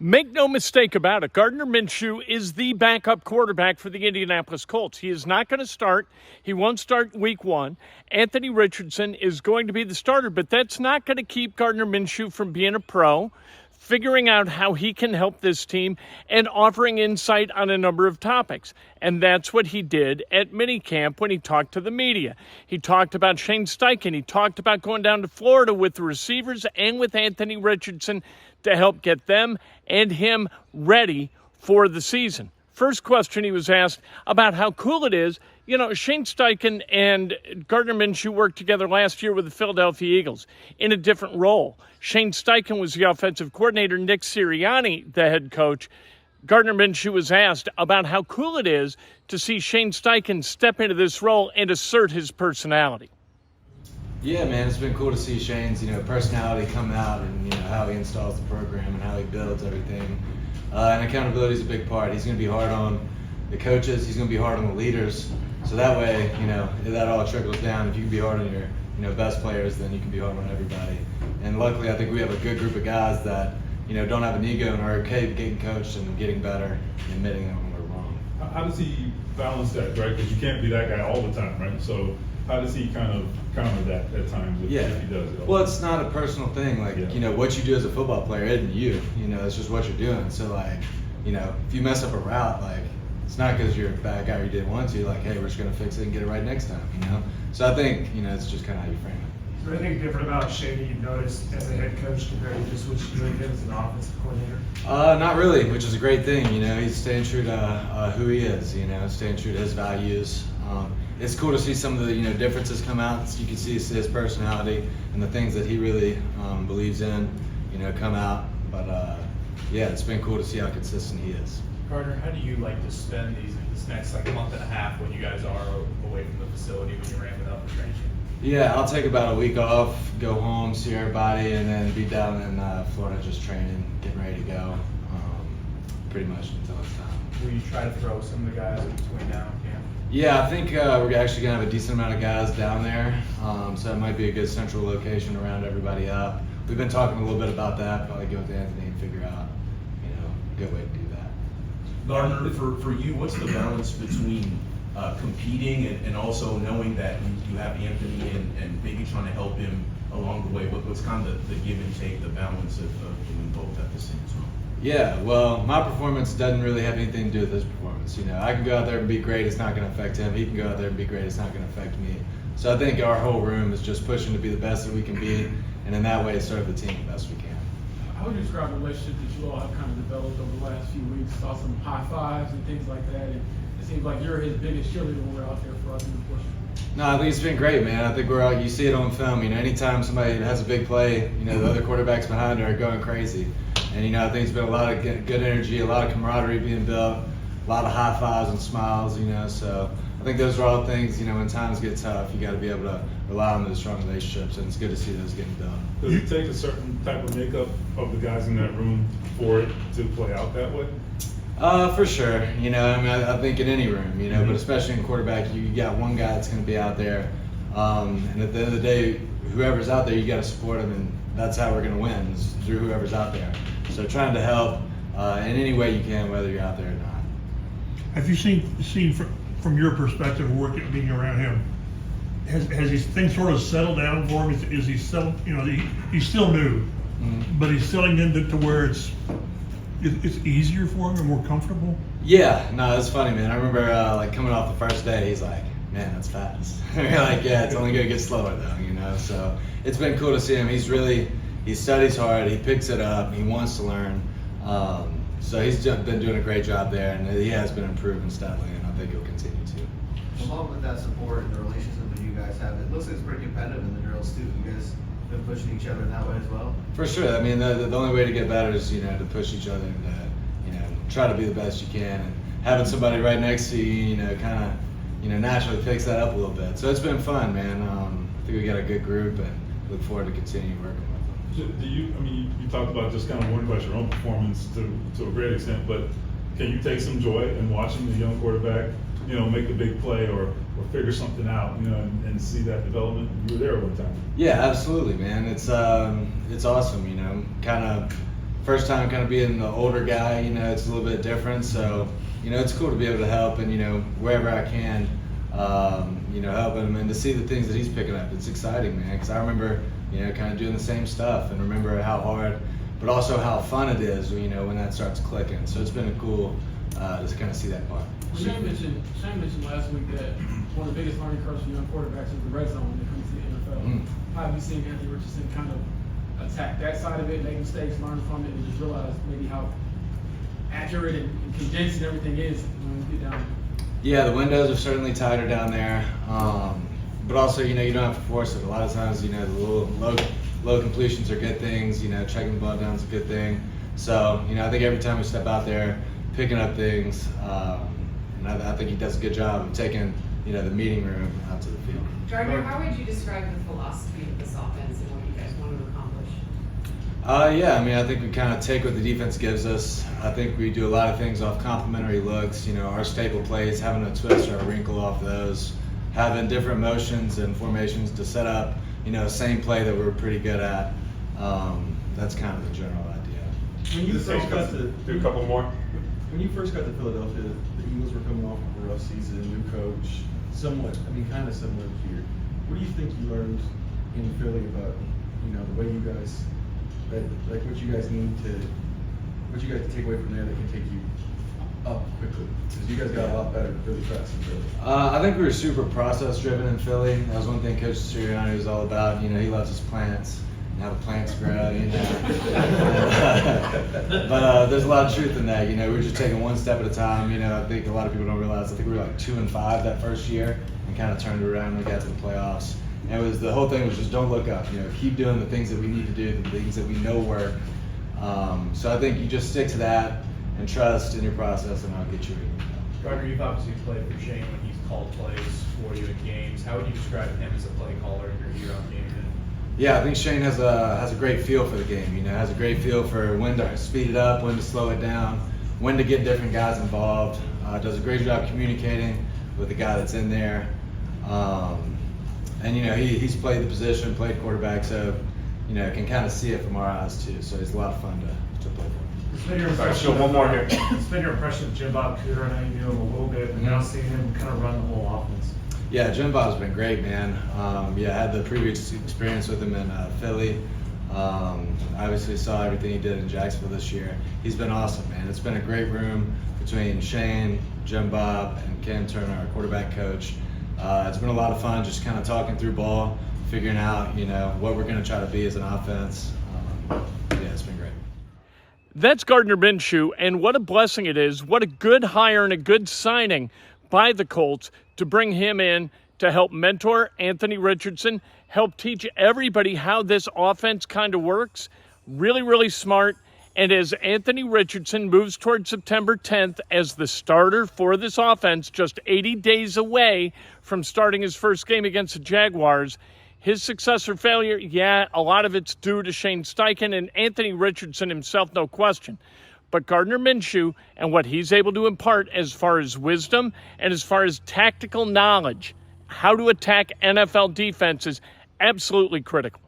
Make no mistake about it, Gardner Minshew is the backup quarterback for the Indianapolis Colts. He is not going to start. He won't start week one. Anthony Richardson is going to be the starter, but that's not going to keep Gardner Minshew from being a pro, figuring out how he can help this team, and offering insight on a number of topics. And that's what he did at minicamp when he talked to the media. He talked about Shane Steichen. He talked about going down to Florida with the receivers and with Anthony Richardson to help get them and him ready for the season. First question he was asked about how cool it is. You know, Shane Steichen and Gardner Minshew worked together last year with the Philadelphia Eagles in a different role. Shane Steichen was the offensive coordinator, Nick Sirianni, the head coach. Gardner Minshew was asked about how cool it is to see Shane Steichen step into this role and assert his personality. Yeah, man, it's been cool to see Shane's, personality come out and, how he installs the program and how he builds everything. And accountability is a big part. He's going to be hard on the coaches. He's going to be hard on the leaders. So that way, that all trickles down. If you can be hard on your, best players, then you can be hard on everybody. And luckily, I think we have a good group of guys that, don't have an ego and are okay with getting coached and getting better and admitting when we're wrong. How does he balance that, right? Because you can't be that guy all the time, right? So how does he kind of counter that at times if he does it? Well, it's not a personal thing. What you do as a football player isn't you. It's just what you're doing. So, if you mess up a route, it's not because you're a bad guy or you didn't want to. Hey, we're just going to fix it and get it right next time, So I think, it's just kind of how you frame it. Is there anything different about Shane you've noticed as a head coach compared to just what you're doing as an offensive coordinator? Not really, which is a great thing. He's staying true to who he is, staying true to his values. It's cool to see some of the differences come out. So you can see his personality and the things that he really believes in, come out. But it's been cool to see how consistent he is. Gardner, how do you like to spend this next month and a half when you guys are away from the facility when you ramp it up for training? Yeah, I'll take about a week off, go home, see everybody, and then be down in Florida just training, getting ready to go, pretty much until it's time. Will you try to throw some of the guys in between now and camp? Yeah, I think we're actually going to have a decent amount of guys down there, so it might be a good central location to round everybody up. We've been talking a little bit about that, probably go with Anthony and figure out, a good way to do that. Gardner, for you, what's the balance between competing and also knowing that you have Anthony and maybe trying to help him along the way? What's kind of the give and take, the balance of doing both at the same time? Yeah, well, my performance doesn't really have anything to do with his performance. I can go out there and be great, it's not going to affect him. He can go out there and be great, it's not going to affect me. So I think our whole room is just pushing to be the best that we can be, and in that way serve the team the best we can. How would you describe the relationship that you all have kind of developed over the last few weeks? Saw some high fives and things like that, and it seems like you're his biggest cheerleader when we're out there for us in the portion. No, I think it's been great, man. I think we're out. You see it on film. Anytime somebody has a big play, the other quarterbacks behind are going crazy. And I think it's been a lot of good energy, a lot of camaraderie being built, a lot of high fives and smiles. So I think those are all things. When times get tough, you got to be able to rely on those strong relationships, and it's good to see those getting done. Does it take a certain type of makeup of the guys in that room for it to play out that way? For sure. I think in any room, but especially in quarterback, you got one guy that's going to be out there. And at the end of the day, whoever's out there, you got to support him, and that's how we're going to win, is through whoever's out there. So trying to help in any way you can, whether you're out there or not. Have you seen from your perspective, working, being around him, has these things sort of settled down for him? Is he settled? He's still new, but he's settling into where it's easier for him and more comfortable? Yeah, no, it's funny, man. I remember coming off the first day, he's like, man, that's fast. We're like, yeah, it's only going to get slower though, So it's been cool to see him. He studies hard, he picks it up, he wants to learn. So he's been doing a great job there, and he has been improving steadily, and I think he'll continue to. Along with that support and the relationship that you guys have, it looks like it's pretty competitive in the drills too. You guys been pushing each other in that way as well? For sure. I mean, the only way to get better is to push each other and try to be the best you can, and having somebody right next to you, kind of naturally picks that up a little bit. So it's been fun, man. I think we got a good group, and look forward to continuing working with them. Do you? I mean, you talked about just kind of worrying about your own performance to a great extent, but can you take some joy in watching the young quarterback, make a big play or figure something out, and see that development? You were there one time. Yeah, absolutely, man. It's awesome, kind of first time kind of being the older guy, you know, it's a little bit different. So, you know, it's cool to be able to help and, you know, wherever I can, you know, help him and to see the things that he's picking up. It's exciting, man, because I remember, you know, kind of doing the same stuff and remember how hard, but also how fun it is, you know, when that starts clicking. So it's been cool to kind of see that part. Shane mentioned last week that one of the biggest learning curves for young quarterbacks is the red zone when it comes to the NFL. How have you seen Anthony Richardson kind of attack that side of it, make mistakes, learn from it, and just realize maybe how accurate and condensed and everything is when we get down there? Yeah, the windows are certainly tighter down there, but also, you know, you don't have to force it. A lot of times, you know, the little low completions are good things. You know, checking the ball down is a good thing. So, you know, I think every time we step out there, picking up things, and I think he does a good job of taking, you know, the meeting room out to the field. Gardner, how would you describe the philosophy of this offense and what you guys want to accomplish? Yeah, I mean, I think we kind of take what the defense gives us. I think we do a lot of things off complementary looks. You know, our staple plays, having a twist or a wrinkle off those, having different motions and formations to set up, you know, same play that we're pretty good at. That's kind of the general idea. When you first got to do a couple more. When you first got to Philadelphia, the Eagles were coming off of a rough season, new coach, somewhat, I mean, kind of similar here. What do you think you learned in Philly about, you know, the way you guys, like what you guys take away from there that can take you up quickly? Because you guys got a lot better really fast in Philly. I think we were super process driven in Philly. That was one thing Coach Sirianni was all about. You know, he loves his plants and how the plants grow, you know. But there's a lot of truth in that. You know, we were just taking one step at a time. You know, I think a lot of people don't realize. I think we were like 2-5 that first year and kind of turned it around when we got to the playoffs. And it was the whole thing was just don't look up. You know, keep doing the things that we need to do, the things that we know work. So I think you just stick to that and trust in your process, and I'll get you where you need to go. Gardner, you've obviously played for Shane when he's called plays for you in games. How would you describe him as a play caller in your year on game day? Yeah, I think Shane has a great feel for the game. You know, has a great feel for when to speed it up, when to slow it down, when to get different guys involved. Does a great job communicating with the guy that's in there. And you know, he's played the position, played quarterback, so you know, can kind of see it from our eyes too. So he's a lot of fun to play for. It's been your Sorry, impression. one more here. It's been your impression of Jim Bob Cooter. I know you knew him a little bit, but now seeing him kind of run the whole offense. Yeah, Jim Bob's been great, man. Yeah, I had the previous experience with him in Philly. Obviously saw everything he did in Jacksonville this year. He's been awesome, man. It's been a great room between Shane, Jim Bob, and Ken Turner, our quarterback coach. It's been a lot of fun just kind of talking through ball, figuring out, you know, what we're going to try to be as an offense. Yeah, it's been great. That's Gardner Minshew, and what a blessing it is. What a good hire and a good signing by the Colts to bring him in to help mentor Anthony Richardson, help teach everybody how this offense kind of works. Really, really smart. And as Anthony Richardson moves towards September 10th as the starter for this offense, just 80 days away from starting his first game against the Jaguars, his success or failure, yeah, a lot of it's due to Shane Steichen and Anthony Richardson himself, no question. But Gardner Minshew and what he's able to impart as far as wisdom and as far as tactical knowledge, how to attack NFL defense is absolutely critical.